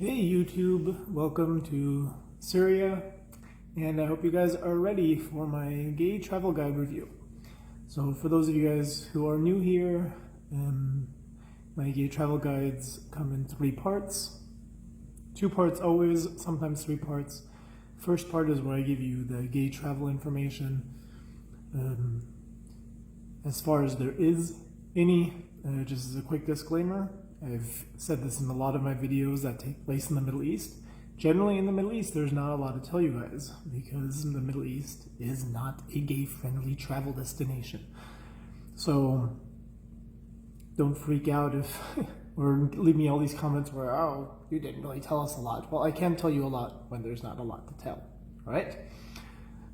Hey YouTube, welcome to Syria, and I hope you guys are ready for my gay travel guide review. So for those of you guys who are new here, my gay travel guides come in 3 parts. 2 parts always, sometimes 3 parts. First part is where I give you the gay travel information, as far as there is any. Just as a quick disclaimer, I've said this in a lot of my videos that take place in the Middle East. Generally in the Middle East, there's not a lot to tell you guys because the Middle East is not a gay-friendly travel destination. So don't freak out if, or leave me all these comments where, oh, you didn't really tell us a lot. Well, I can tell you a lot when there's not a lot to tell, all right?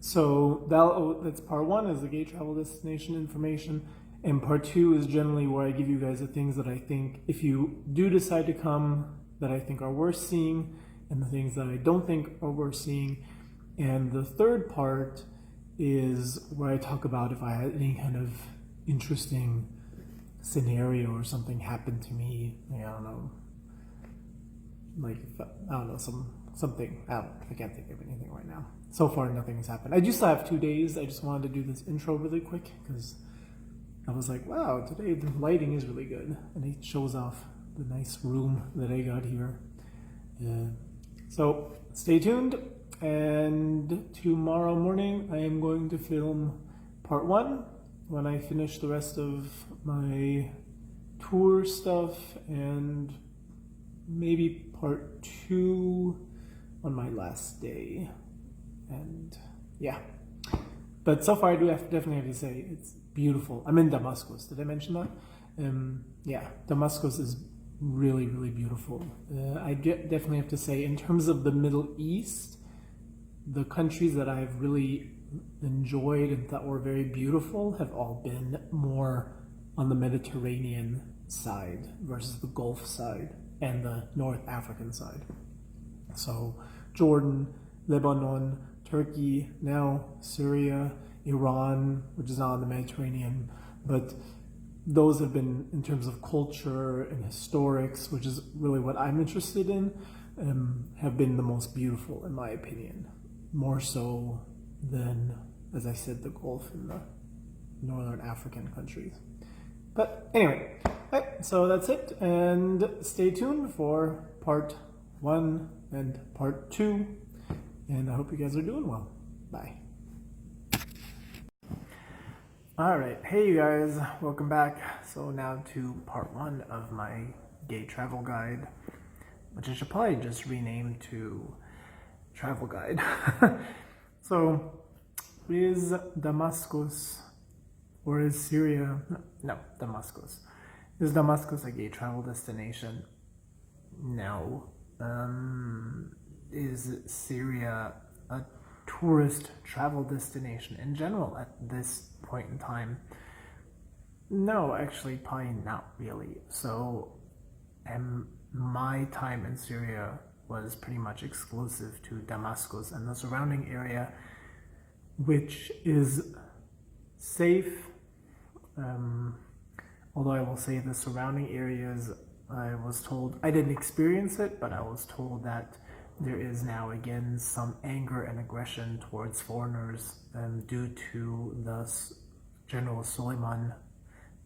So that's part 1 is the gay travel destination information. And part 2 is generally where I give you guys the things that I think, if you do decide to come, that I think are worth seeing, and the things that I don't think are worth seeing. And the third part is where I talk about if I had any kind of interesting scenario or something happen to me. I don't know, like, I don't know, something. I can't think of anything right now. So far, nothing has happened. I just have 2 days. I just wanted to do this intro really quick because I was like, wow, today the lighting is really good. And it shows off the nice room that I got here. So stay tuned. And tomorrow morning, I am going to film part 1 when I finish the rest of my tour stuff, and maybe part 2 on my last day. And yeah. But so far, I do definitely have to say it's beautiful. I'm in Damascus. Did I mention that? Yeah, Damascus is really, really beautiful. I definitely have to say, in terms of the Middle East, the countries that I've really enjoyed and thought were very beautiful have all been more on the Mediterranean side versus the Gulf side and the North African side. So Jordan, Lebanon, Turkey, now Syria, Iran, which is not on the Mediterranean, but those have been, in terms of culture and historics, which is really what I'm interested in, have been the most beautiful in my opinion, more so than, as I said, the Gulf and the Northern African countries. But anyway, right, so that's it, and stay tuned for part 1 and part 2, and I hope you guys are doing well. Bye. Alright, hey you guys, welcome back. So now to part 1 of my gay travel guide, which I should probably just rename to travel guide. So, is Damascus, or is Syria, no, Damascus. Is Damascus a gay travel destination? No. Is Syria a tourist travel destination in general at this point in time? No, actually, probably not really. So, my time in Syria was pretty much exclusive to Damascus and the surrounding area, which is safe. Although I will say the surrounding areas, I was told, I didn't experience it, but I was told that there is now again some anger and aggression towards foreigners due to the General Suleiman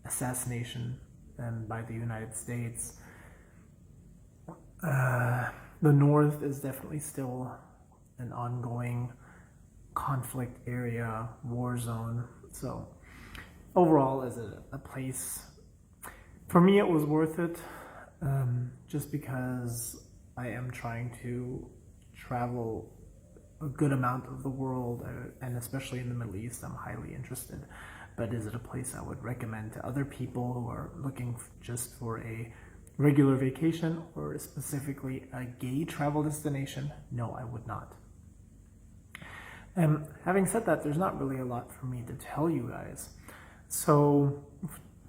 assassination by the United States. The north is definitely still an ongoing conflict area, war zone. So overall, as a place, for me it was worth it, just because I am trying to travel a good amount of the world, and especially in the Middle East, I'm highly interested. But is it a place I would recommend to other people who are looking just for a regular vacation or specifically a gay travel destination? No, I would not. And having said that, there's not really a lot for me to tell you guys. So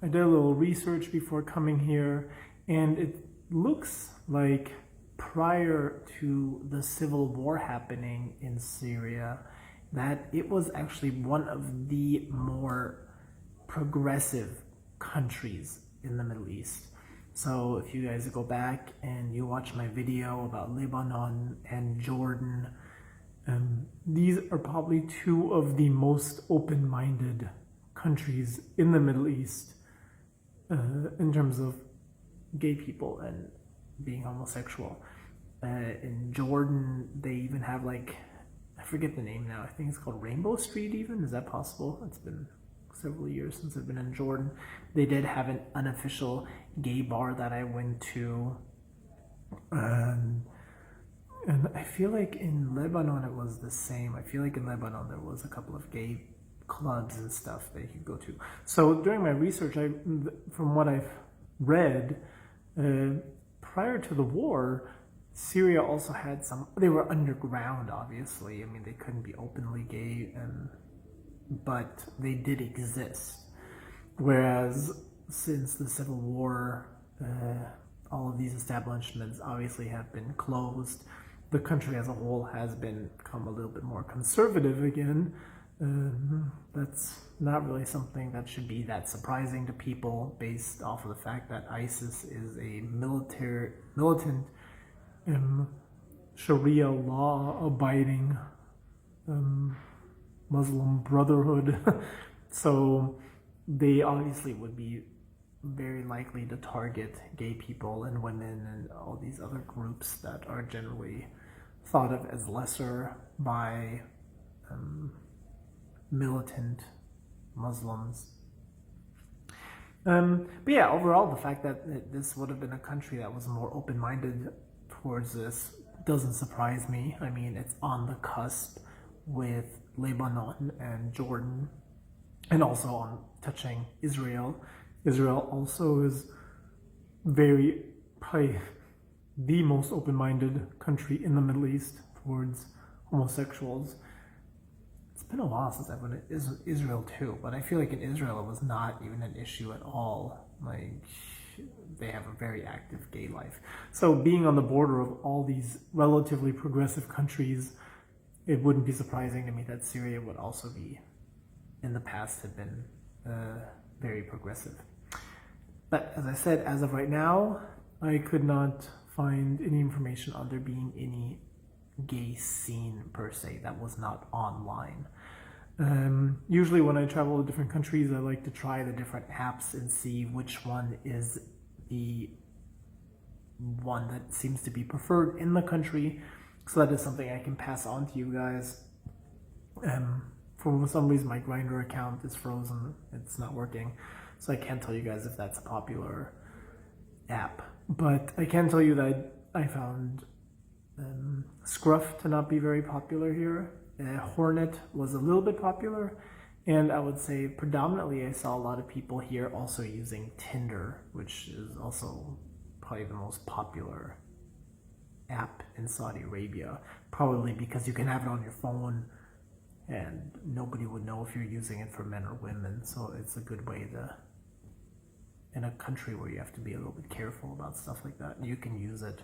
I did a little research before coming here, and it looks like prior to the civil war happening in Syria, that it was actually one of the more progressive countries in the Middle East. So if you guys go back and you watch my video about Lebanon and Jordan, these are probably two of the most open-minded countries in the Middle East in terms of gay people and being homosexual. In Jordan, they even have like, I forget the name now, I think it's called Rainbow Street even, is that possible? It's been several years since I've been in Jordan. They did have an unofficial gay bar that I went to, and I feel like in Lebanon it was the same. I feel like in Lebanon there was a couple of gay clubs and stuff that you could go to. So during my research, from what I've read, prior to the war, Syria also had some, they were underground obviously, I mean they couldn't be openly gay, but they did exist. Whereas since the civil war, all of these establishments obviously have been closed. The country as a whole has become a little bit more conservative again. That's not really something that should be that surprising to people based off of the fact that ISIS is a militant Sharia law abiding Muslim Brotherhood. So they obviously would be very likely to target gay people and women and all these other groups that are generally thought of as lesser by militant Muslims. But yeah, overall, the fact that this would have been a country that was more open-minded towards this doesn't surprise me. I mean, it's on the cusp with Lebanon and Jordan, and also on touching Israel. Israel also is probably the most open-minded country in the Middle East towards homosexuals. It's been a while since I've been in Israel too, but I feel like in Israel it was not even an issue at all. Like, they have a very active gay life. So being on the border of all these relatively progressive countries, it wouldn't be surprising to me that Syria would also be, in the past, have been very progressive. But as I said, as of right now, I could not find any information on there being any gay scene per se that was not online. Usually when I travel to different countries, I like to try the different apps and see which one is the one that seems to be preferred in the country. So that is something I can pass on to you guys. For some reason, my Grindr account is frozen. It's not working. So I can't tell you guys if that's a popular app. But I can tell you that I found Scruff to not be very popular here. Hornet was a little bit popular. And I would say predominantly I saw a lot of people here also using Tinder, which is also probably the most popular app in Saudi Arabia. Probably because you can have it on your phone and nobody would know if you're using it for men or women. So it's a good way to, in a country where you have to be a little bit careful about stuff like that, you can use it.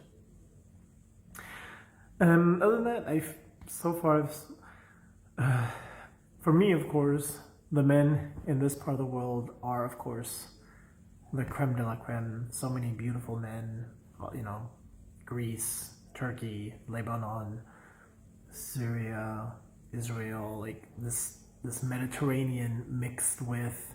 Other than that, for me, of course, the men in this part of the world are, of course, the creme de la creme. So many beautiful men, Greece, Turkey, Lebanon, Syria, Israel, like this Mediterranean mixed with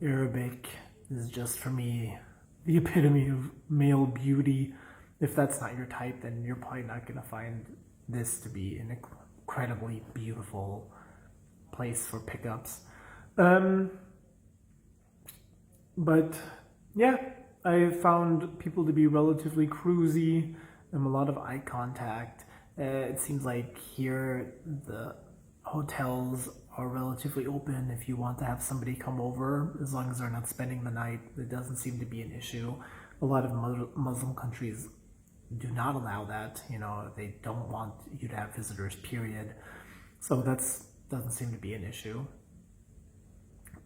Arabic is just, for me, the epitome of male beauty. If that's not your type, then you're probably not going to find this to be an incredibly beautiful place for pickups. But yeah, I found people to be relatively cruisy, a lot of eye contact. It seems like here the hotels are relatively open if you want to have somebody come over, as long as they're not spending the night. It doesn't seem to be an issue. A lot of Muslim countries do not allow that. They don't want you to have visitors, period. So that doesn't seem to be an issue.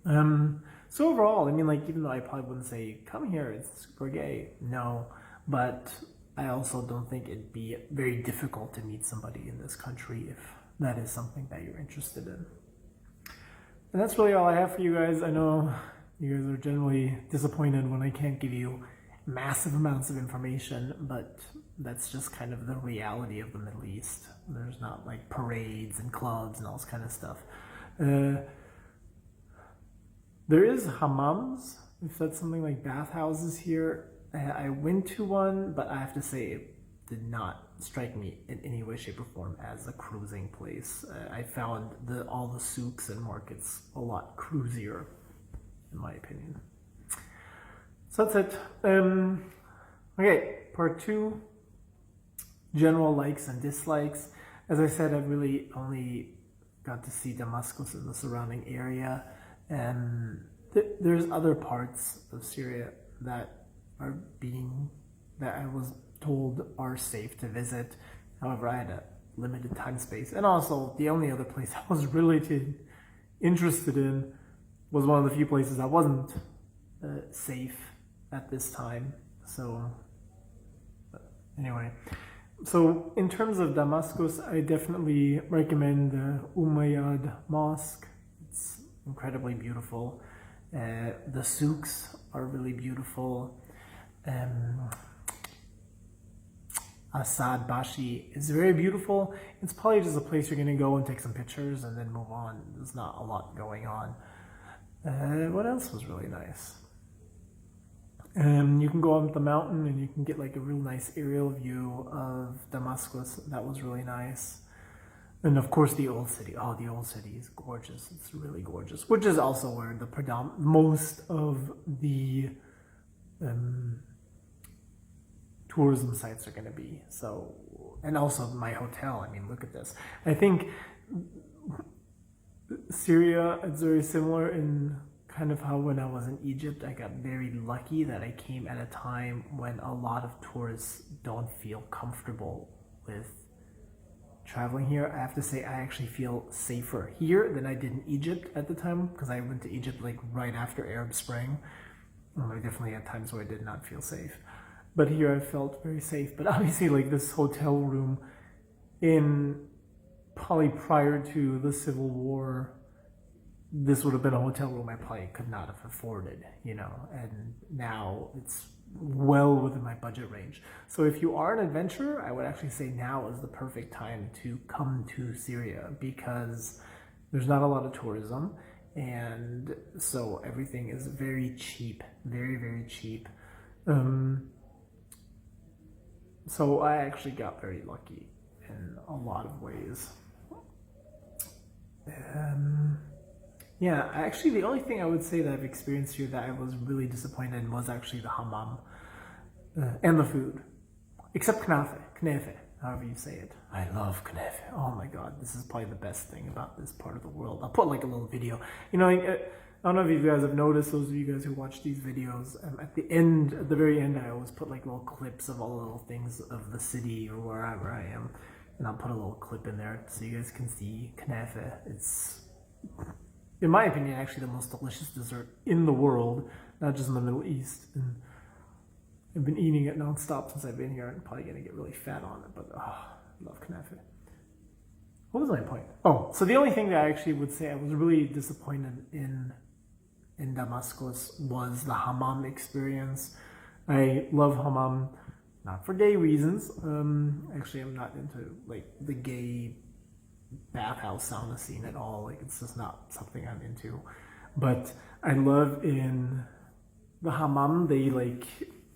So overall, I mean, like, even though I probably wouldn't say, come here, it's super gay, no, but I also don't think it'd be very difficult to meet somebody in this country if that is something that you're interested in. And that's really all I have for you guys. I know you guys are generally disappointed when I can't give you massive amounts of information, but that's just kind of the reality of the Middle East. There's not like parades and clubs and all this kind of stuff. There is hammams, if that's something like bathhouses here. I went to one, but I have to say it did not strike me in any way, shape, or form as a cruising place. I found all the souks and markets a lot cruisier, in my opinion. So that's it. Okay, part 2, general likes and dislikes. As I said, I really only got to see Damascus and the surrounding area, and there's other parts of Syria that I was told are safe to visit. However, I had a limited time space, and also the only other place I was really interested in was one of the few places that wasn't safe at this time. So anyway, so in terms of Damascus, I definitely recommend the Umayyad Mosque. It's incredibly beautiful. The souks are really beautiful. Asad Bashi is very beautiful. It's probably just a place you're going to go and take some pictures and then move on. There's not a lot going on. What else was really nice? You can go up the mountain and you can get like a real nice aerial view of Damascus. That was really nice. And of course the old city. Oh, the old city is gorgeous. It's really gorgeous. Which is also where the most of the tourism sites are going to be. So, and also my hotel. I mean, look at this. I think Syria, it's very similar in kind of how when I was in Egypt, I got very lucky that I came at a time when a lot of tourists don't feel comfortable with traveling here. I have to say I actually feel safer here than I did in Egypt at the time, because I went to Egypt like right after Arab Spring. I definitely had times where I did not feel safe. But here I felt very safe. But obviously like this hotel room in probably prior to the Civil War, this would have been a hotel room I probably could not have afforded, you know, and now it's well within my budget range. So if you are an adventurer, I would actually say now is the perfect time to come to Syria, because there's not a lot of tourism, and so everything is very cheap, very, very cheap. So I actually got very lucky in a lot of ways. Yeah, actually the only thing I would say that I've experienced here that I was really disappointed in was actually the hammam and the food. Except knefe, however you say it. I love knefe. Oh my god, this is probably the best thing about this part of the world. I'll put like a little video. You know, I don't know if you guys have noticed, those of you guys who watch these videos, at the very end, I always put like little clips of all the little things of the city or wherever I am. And I'll put a little clip in there so you guys can see knefe. It's, in my opinion, actually the most delicious dessert in the world, not just in the Middle East. And I've been eating it nonstop since I've been here. I'm probably going to get really fat on it, but I love knefe. What was my point? Oh, so the only thing that I actually would say I was really disappointed in Damascus was the hammam experience. I love hammam, not for gay reasons. Actually, I'm not into like the gay bathhouse sauna scene at all. Like, it's just not something I'm into. But I love in the hammam,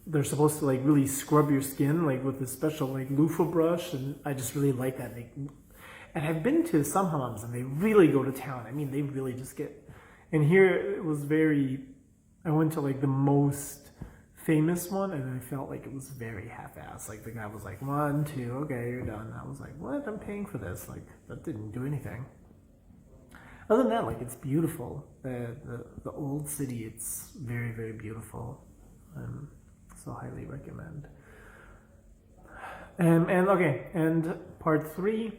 they're supposed to like really scrub your skin like with a special like loofah brush, and I just really like that. And I've been to some hammams and they really go to town. I mean, they really just get. And here it was I went to like the most famous one, and I felt like it was very half-assed. Like the guy was like, 1, 2, okay, you're done. I was like, what? I'm paying for this. Like, that didn't do anything. Other than that, like, it's beautiful. The old city, it's very, very beautiful. So highly recommend. And part 3,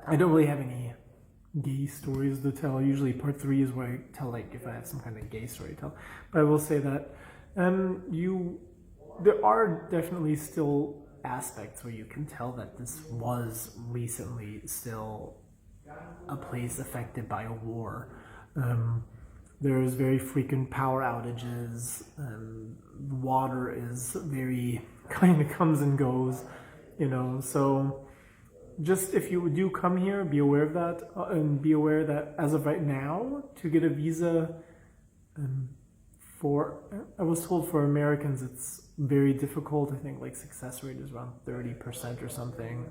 I don't really have any gay stories to tell. Usually part 3 is where I tell, like, if I have some kind of gay story to tell. But I will say that there are definitely still aspects where you can tell that this was recently still a place affected by a war. There's very frequent power outages. Water is very kind of comes and goes, so just if you do come here, be aware of that, and be aware that as of right now, to get a visa I was told for Americans it's very difficult. I think like success rate is around 30% or something.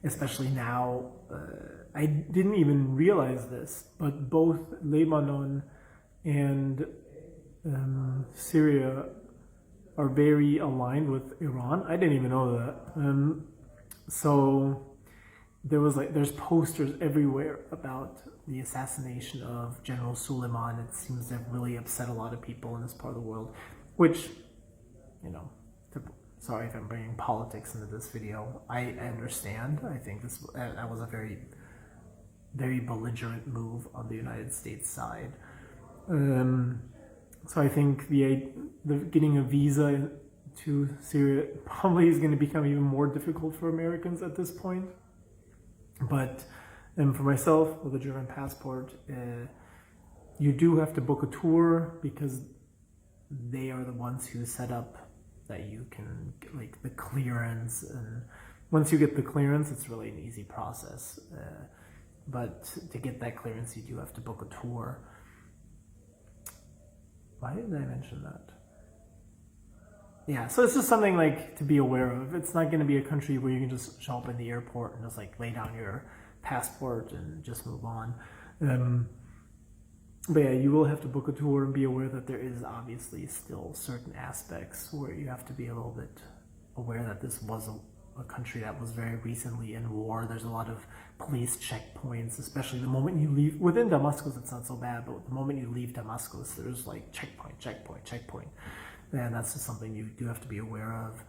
Especially now, I didn't even realize this, but both Lebanon and Syria are very aligned with Iran. I didn't even know that. So there's posters everywhere about the assassination of General Suleiman. It seems to have really upset a lot of people in this part of the world, which, sorry if I'm bringing politics into this video. I understand. I think that was a very, very belligerent move on the United States side. So I think the getting a visa to Syria probably is going to become even more difficult for Americans at this point. But for myself, with a German passport, you do have to book a tour because they are the ones who set up that you can get, like, the clearance. And once you get the clearance, it's really an easy process. But to get that clearance, you do have to book a tour. Why didn't I mention that? Yeah, so it's just something like to be aware of. It's not going to be a country where you can just show up in the airport and just like lay down your passport and just move on. But yeah, you will have to book a tour and be aware that there is obviously still certain aspects where you have to be a little bit aware that this was a country that was very recently in war. There's a lot of police checkpoints, especially the moment you leave. Within Damascus, it's not so bad, but the moment you leave Damascus, there's like checkpoint. And that's just something you do have to be aware of.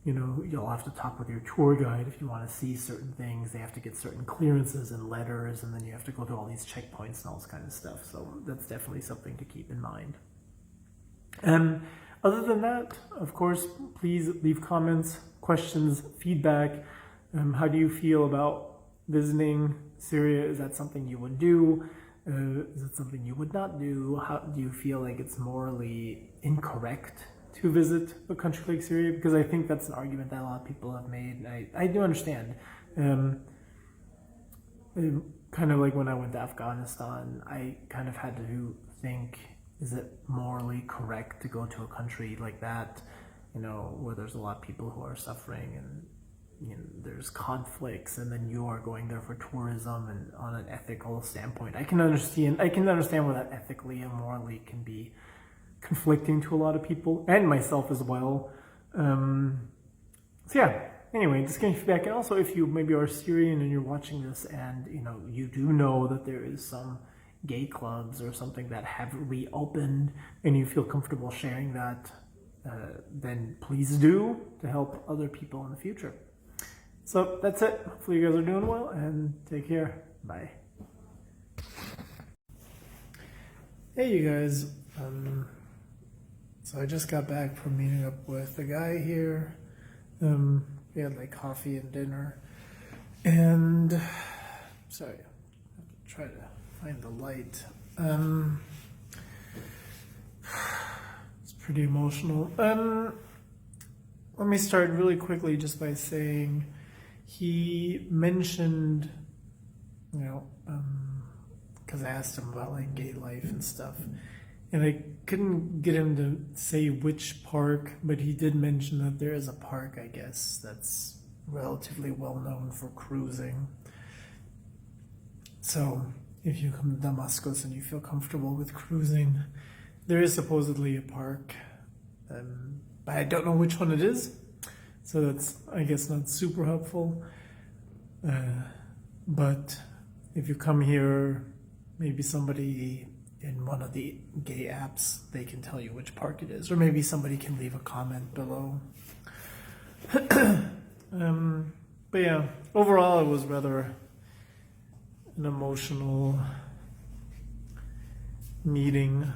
You'll have to talk with your tour guide if you want to see certain things. They have to get certain clearances and letters, and then you have to go to all these checkpoints and all this kind of stuff. So that's definitely something to keep in mind. Other than that, of course, please leave comments, questions, feedback. How do you feel about visiting Syria? Is that something you would do? Is it something you would not do? How do you feel like it's morally incorrect to visit a country like Syria? Because I think that's an argument that a lot of people have made. I do understand. Kind of like when I went to Afghanistan, I kind of had to think, is it morally correct to go to a country like that, where there's a lot of people who are suffering and there's conflicts, and then you are going there for tourism and on an ethical standpoint. I can understand where that ethically and morally can be conflicting to a lot of people and myself as well. So yeah, anyway, just getting feedback. And also, if you maybe are Syrian and you're watching this and you do know that there is some gay clubs or something that have reopened and you feel comfortable sharing that, then please do, to help other people in the future. So that's it. Hopefully you guys are doing well, and take care. Bye. Hey you guys. So I just got back from meeting up with the guy here. We had like coffee and dinner. And sorry, I have to try to find the light. It's pretty emotional. Let me start really quickly just by saying he mentioned, because I asked him about like gay life and stuff, and I couldn't get him to say which park, but he did mention that there is a park, I guess, that's relatively well known for cruising. So if you come to Damascus and you feel comfortable with cruising, there is supposedly a park, but I don't know which one it is. So that's, I guess, not super helpful. But if you come here, maybe somebody in one of the gay apps, they can tell you which park it is. Or maybe somebody can leave a comment below. But yeah, overall it was rather an emotional meeting.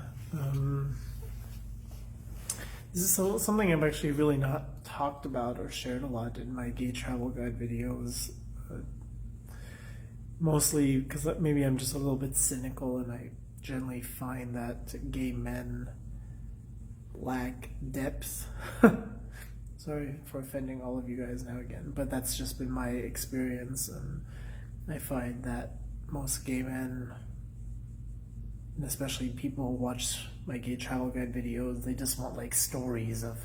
This is something I've actually really not talked about or shared a lot in my gay travel guide videos. mostly because maybe I'm just a little bit cynical, and I generally find that gay men lack depth. Sorry for offending all of you guys now again, but that's just been my experience, and I find that most gay men, and especially people who watch my gay travel guide videos, they just want like stories of,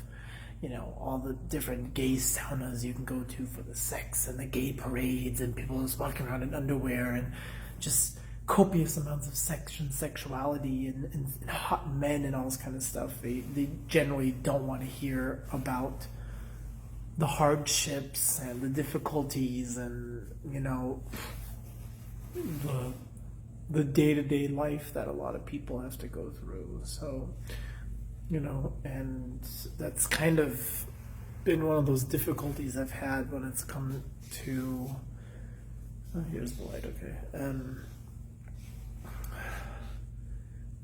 you know, all the different gay saunas you can go to for the sex, and the gay parades, and people just walking around in underwear, and just copious amounts of sex and sexuality, and hot men and all this kind of stuff. They generally don't want to hear about the hardships and the difficulties, and, you know, the day-to-day life that a lot of people have to go through. So, you know, and that's kind of been one of those difficulties I've had when it's come to, oh, here's the light, okay.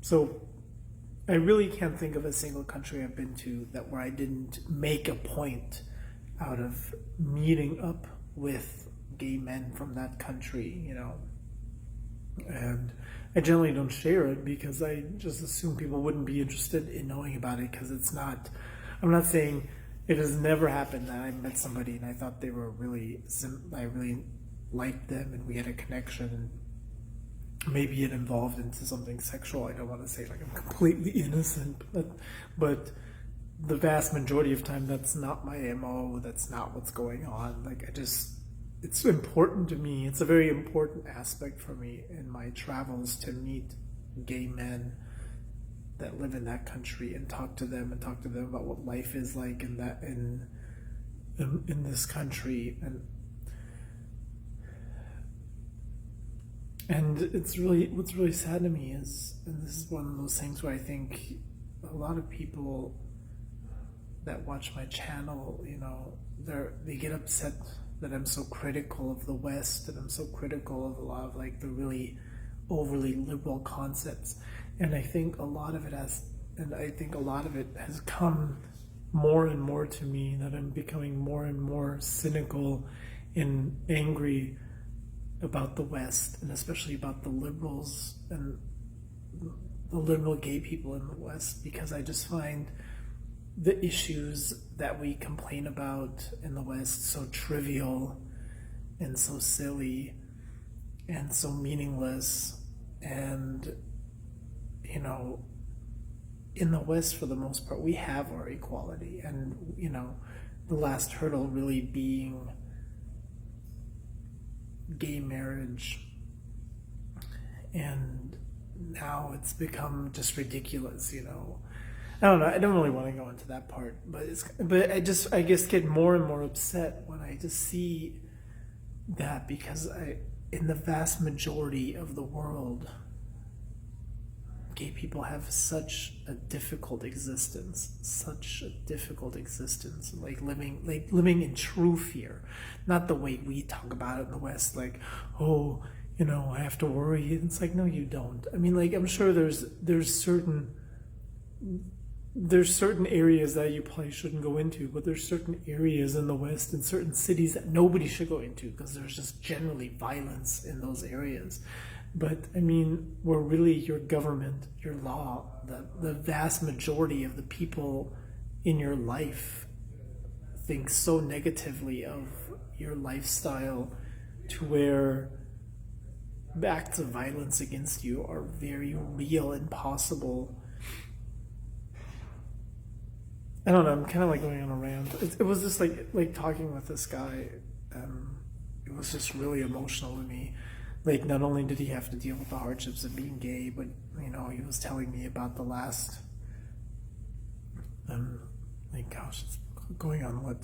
So I really can't think of a single country I've been to where I didn't make a point out of meeting up with gay men from that country, you know. And I generally don't share it because I just assume people wouldn't be interested in knowing about it, because it's not, I'm not saying it has never happened that I met somebody and I thought they were really, I really liked them and we had a connection, and maybe it evolved into something sexual. I don't want to say like I'm completely innocent, but the vast majority of time that's not my MO, that's not what's going on. Like it's important to me. It's a very important aspect for me in my travels to meet gay men that live in that country and talk to them about what life is like in this country. And it's really, what's really sad to me is, and this is one of those things where I think a lot of people that watch my channel, you know, they get upset that I'm so critical of the West, that I'm so critical of a lot of like the really overly liberal concepts. And I think a lot of it has come more and more to me, that I'm becoming more and more cynical and angry about the West, and especially about the liberals and the liberal gay people in the West, because I just find the issues that we complain about in the West so trivial and so silly and so meaningless. And, you know, in the West, for the most part, we have our equality, and, you know, the last hurdle really being gay marriage, and now it's become just ridiculous, you know. I don't know, I don't really want to go into that part, but I guess get more and more upset when I just see that, because in the vast majority of the world, gay people have such a difficult existence, like living in true fear, not the way we talk about it in the West, like, oh, you know, I have to worry. It's like, no, you don't. I mean, like, I'm sure there's certain areas that you probably shouldn't go into, but there's certain areas in the West and certain cities that nobody should go into, because there's just generally violence in those areas. But I mean, where really your government, your law, the vast majority of the people in your life think so negatively of your lifestyle, to where acts of violence against you are very real and possible. I don't know, I'm kind of like going on a rant. It was just like talking with this guy, it was just really emotional to me. Like, not only did he have to deal with the hardships of being gay, but, you know, he was telling me about the last, it's going on,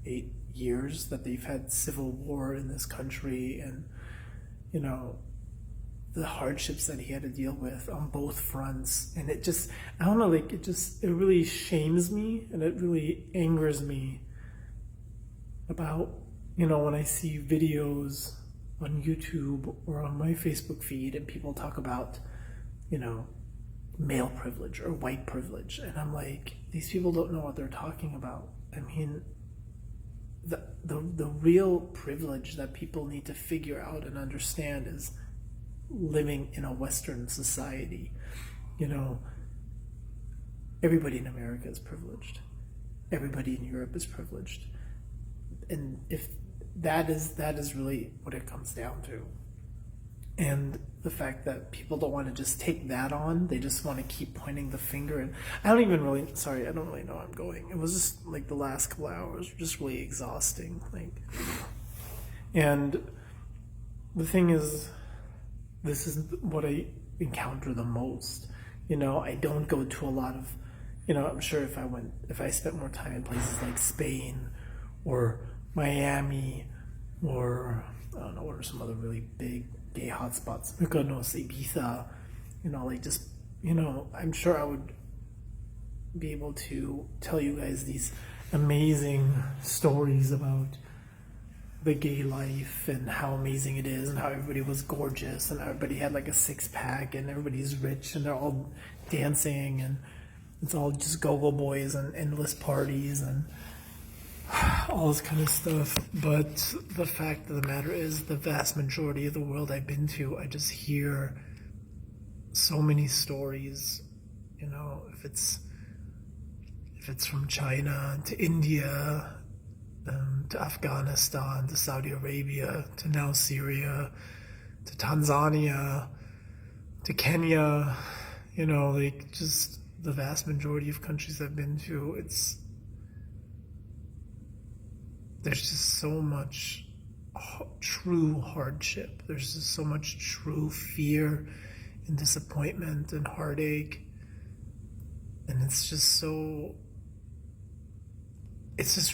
8 years that they've had civil war in this country, and, you know, the hardships that he had to deal with on both fronts. And it just, I don't know, like, it really shames me, and it really angers me about, you know, when I see videos on YouTube or on my Facebook feed and people talk about, you know, male privilege or white privilege, and I'm like, these people don't know what they're talking about. I mean, the real privilege that people need to figure out and understand is living in a Western society. You know, everybody in America is privileged. Everybody in Europe is privileged. And if that is really what it comes down to. And the fact that people don't want to just take that on, they just want to keep pointing the finger. And I don't really know where I'm going. It was just like the last couple of hours were just really exhausting. And the thing is, this is what I encounter the most. You know, I don't go to a lot of, you know, I'm sure if I spent more time in places like Spain or Miami or I don't know, what are some other really big gay hotspots, Mykonos, Ibiza, you know, like just, you know, I'm sure I would be able to tell you guys these amazing stories about the gay life and how amazing it is and how everybody was gorgeous and everybody had like a six-pack and everybody's rich and they're all dancing and it's all just go-go boys and endless parties and all this kind of stuff. But the fact of the matter is, the vast majority of the world I've been to, I just hear so many stories. You know, if it's from China to India, to Afghanistan, to Saudi Arabia, to now Syria, to Tanzania, to Kenya, you know, like just the vast majority of countries I've been to, there's just so much true hardship. There's just so much true fear and disappointment and heartache. And it's just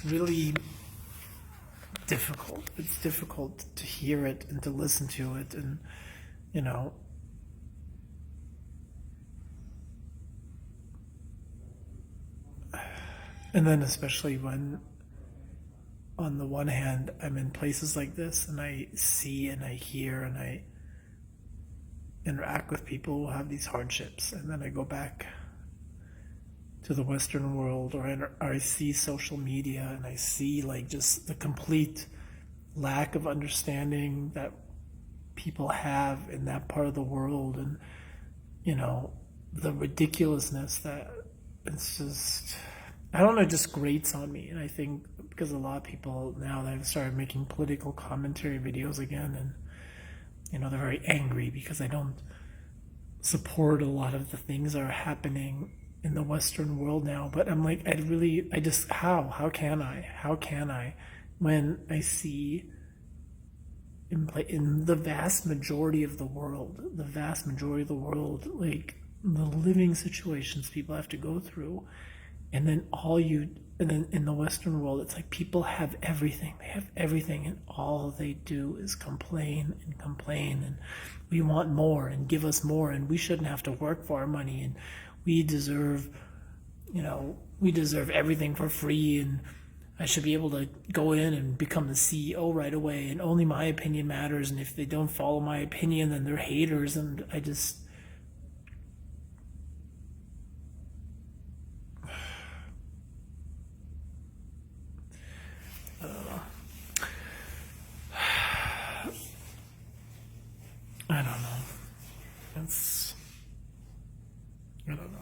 really difficult. It's difficult to hear it and to listen to it and, you know, and then especially when on the one hand, I'm in places like this and I see and I hear and I interact with people who have these hardships, and then I go back to the Western world or I see social media and I see like just the complete lack of understanding that people have in that part of the world, and, you know, the ridiculousness that it's just, I don't know, it just grates on me. And I think because a lot of people now that have started making political commentary videos again, and, you know, they're very angry because I don't support a lot of the things that are happening in the Western world now. But I'm like, how can I, when I see in the vast majority of the world, like the living situations people have to go through, and then in the Western world, it's like people have everything. They have everything, and all they do is complain, and we want more, and give us more, and we shouldn't have to work for our money, and we deserve everything for free, and I should be able to go in and become the CEO right away, and only my opinion matters, and if they don't follow my opinion, then they're haters, and I don't know. I don't know.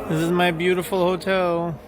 This is my beautiful hotel.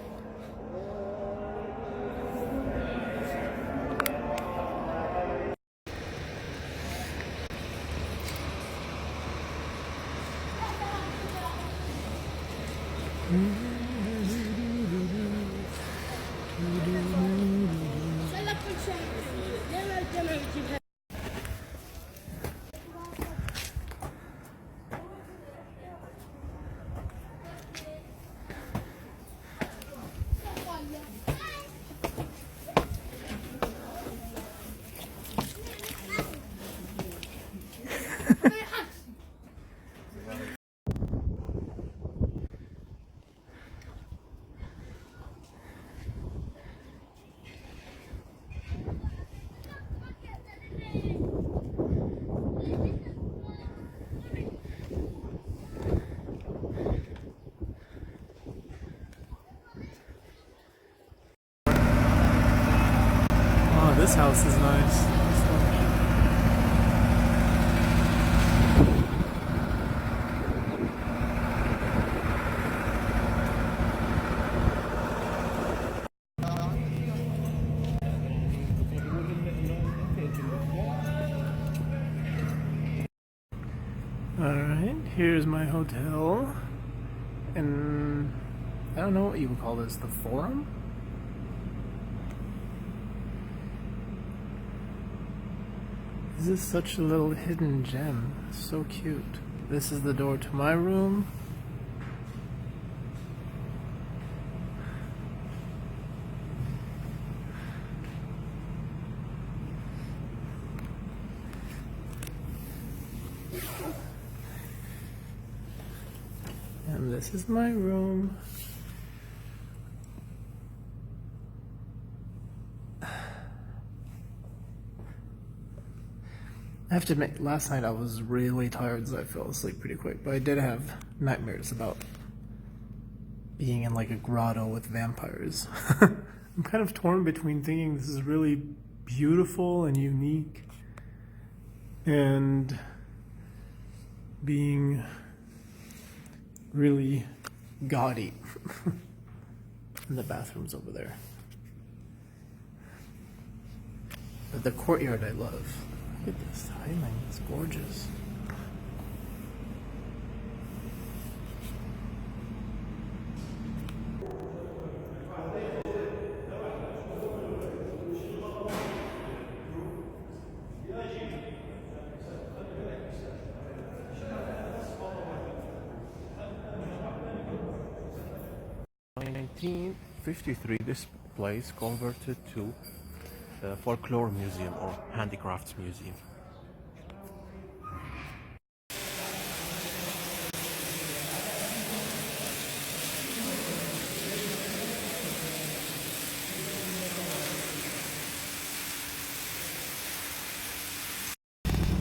This house is nice. Alright, here's my hotel. And I don't know what you would call this, the Forum? This is such a little hidden gem. So cute. This is the door to my room. And this is my room. I have to admit, last night I was really tired, so I fell asleep pretty quick, but I did have nightmares about being in like a grotto with vampires. I'm kind of torn between thinking this is really beautiful and unique and being really gaudy. And the bathroom's over there. But the courtyard I love. Look at this tiling, it's gorgeous. In 1953, this place converted to folklore museum or handicrafts museum.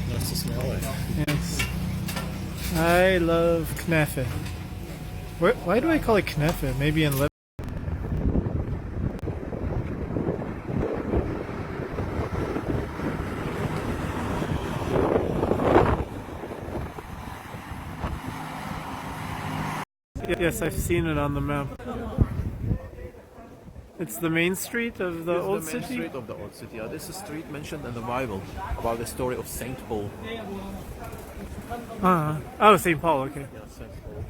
That's the smell it. Yes. I love knefe. Why do I call it knefe? Maybe in Lebanon. Yes, I've seen it on the map. It's the main street of the old city? It's the main street of the old city. Yeah, this is a street mentioned in the Bible about the story of Saint Paul. Oh, St. Paul, okay. Yeah, Saint Paul.